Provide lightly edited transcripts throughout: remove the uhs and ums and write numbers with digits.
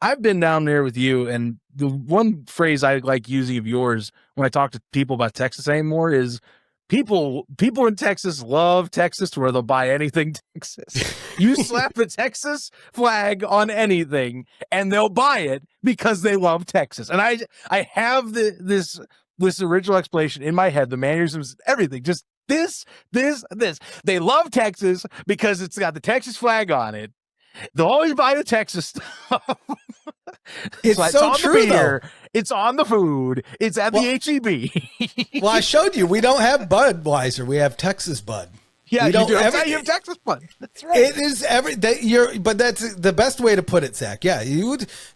I've been down there with you, and the one phrase I like using of yours when I talk to people about Texas anymore is people in Texas love Texas to where they'll buy anything Texas. You slap a Texas flag on anything, and they'll buy it because they love Texas. And I have this original explanation in my head, the mannerisms, everything, just this. They love Texas because it's got the Texas flag on it. They'll always buy the Texas stuff. It's so on true, the beer, though. it's on the food, it's at the HEB. Well, I showed you. We don't have Budweiser. We have Texas Bud. Yeah, we don't you have Texas Bud. That's right. It is but that's the best way to put it, Zach. Yeah,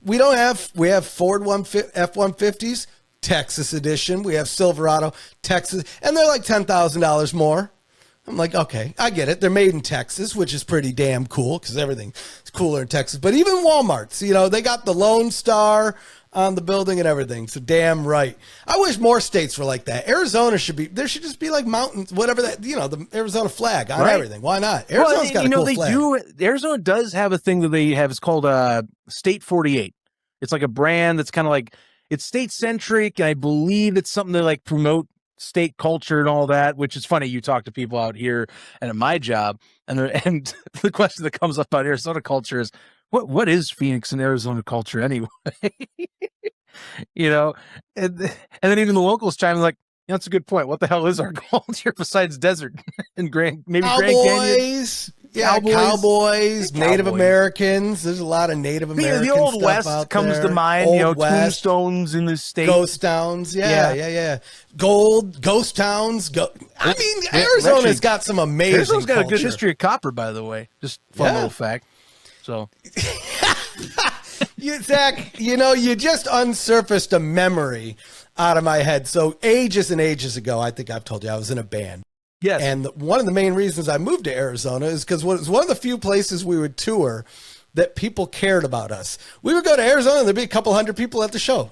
we have Ford F-150s, Texas edition. We have Silverado, Texas, and they're like $10,000 more. I'm like, okay, I get it. They're made in Texas, which is pretty damn cool because everything is cooler in Texas. But even Walmart's, they got the Lone Star on the building and everything. So damn right. I wish more states were like that. Arizona there should just be like mountains, whatever that, the Arizona flag on everything. Why not? Arizona's got a cool flag. Arizona does have a thing that they have. It's called State 48. It's like a brand that's kind of like, it's state centric. And I believe it's something to like promote state culture and all that, which is funny. You talk to people out here and at my job, and the question that comes up about Arizona culture is, what is Phoenix and Arizona culture anyway? And then even the locals chime in like, that's a good point. What the hell is our culture besides desert and Grand Canyon? Yeah, Cowboys, Native Americans. There's a lot of Native American the Old stuff West out comes there. to mind. Old West, tombstones in the state, ghost towns. Yeah. Ghost towns. I mean, Arizona's got some amazing. Arizona's got culture. a good history of copper, by the way. Just fun little fact. So, Zach, you just unsurfaced a memory out of my head. So ages and ages ago, I think I've told you I was in a band. Yes. And one of the main reasons I moved to Arizona is because it was one of the few places we would tour that people cared about us. We would go to Arizona and there'd be a couple hundred people at the show.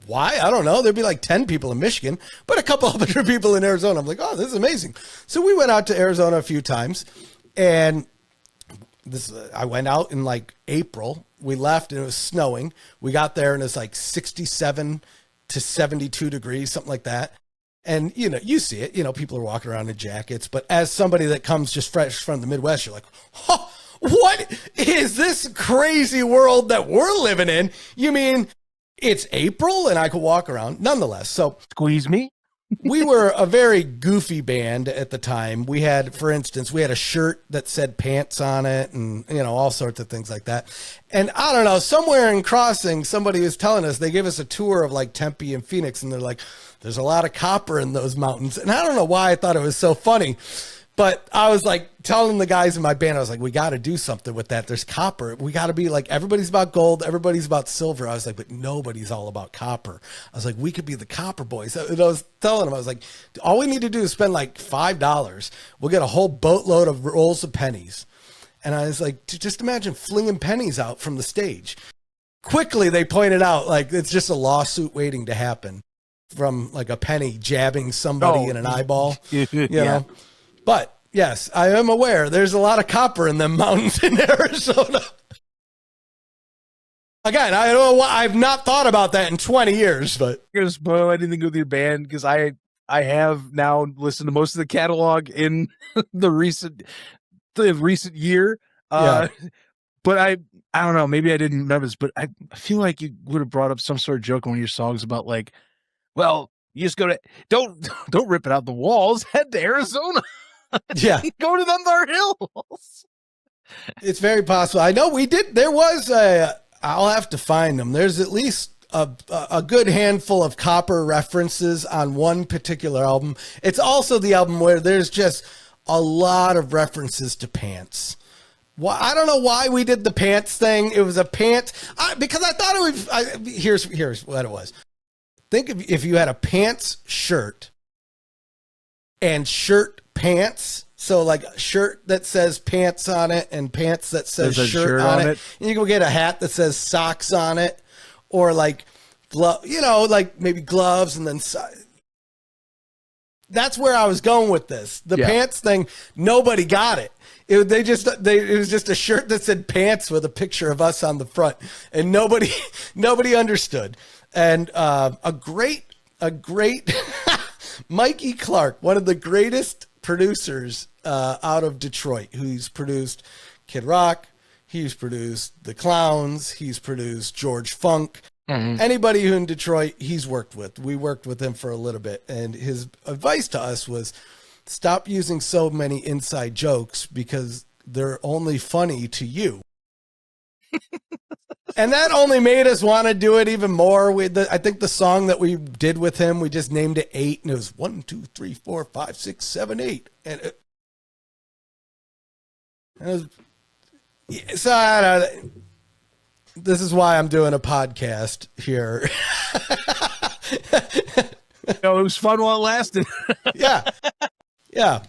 Why? I don't know. There'd be like 10 people in Michigan, but a couple hundred people in Arizona. I'm like, oh, this is amazing. So we went out to Arizona a few times, and I went out in like April. We left and it was snowing. We got there and it's like 67 to 72 degrees, something like that. And, you see it, people are walking around in jackets. But as somebody that comes just fresh from the Midwest, you're like, oh, what is this crazy world that we're living in? You mean it's April and I could walk around? Nonetheless, so squeeze me. We were a very goofy band at the time. We had, for instance, a shirt that said pants on it and, all sorts of things like that. And I don't know, somewhere in crossing, somebody was telling us, they gave us a tour of like Tempe and Phoenix, and they're like, there's a lot of copper in those mountains. And I don't know why I thought it was so funny, but I was like telling the guys in my band, I was like, we got to do something with that. There's copper. We got to be like, everybody's about gold. Everybody's about silver. I was like, but nobody's all about copper. I was like, we could be the copper boys. And I was telling them, I was like, all we need to do is spend like $5. We'll get a whole boatload of rolls of pennies. And I was like, just imagine flinging pennies out from the stage. Quickly, they pointed out, like, it's just a lawsuit waiting to happen from like a penny jabbing somebody in an eyeball, you know? But yes, I am aware there's a lot of copper in them mountains in Arizona. Again, I don't know why I've not thought about that in 20 years, but I'm gonna spoil anything with your band because I have now listened to most of the catalog in the recent year. But I don't know, maybe I didn't remember this, but I feel like you would have brought up some sort of joke in one of your songs about like, well, you just go to don't rip it out the walls, head to Arizona. Yeah. Go to them Thar Hills. It's very possible. I know we did. There was I'll have to find them. There's at least a good handful of copper references on one particular album. It's also the album where there's just a lot of references to pants. Well, I don't know why we did the pants thing. It was a pant because I thought it would. Here's what it was. Think if you had a pants shirt and shirt pants. So like a shirt that says pants on it and pants that says shirt on it. And you can get a hat that says socks on it, or like like maybe gloves, and then that's where I was going with this. The pants thing, nobody got it. It was just a shirt that said pants with a picture of us on the front, and nobody understood. And a great Mikey Clark, one of the greatest producers out of Detroit, who's produced Kid Rock, he's produced The Clowns, he's produced George Funk. Mm-hmm. Anybody who in Detroit he's worked with. We worked with him for a little bit, and his advice to us was stop using so many inside jokes because they're only funny to you. And that only made us want to do it even more. I think the song that we did with him, we just named it 8, and it was 1, 2, 3, 4, 5, 6, 7, 8. And it was, so this is why I'm doing a podcast here. It was fun while it lasted. Yeah.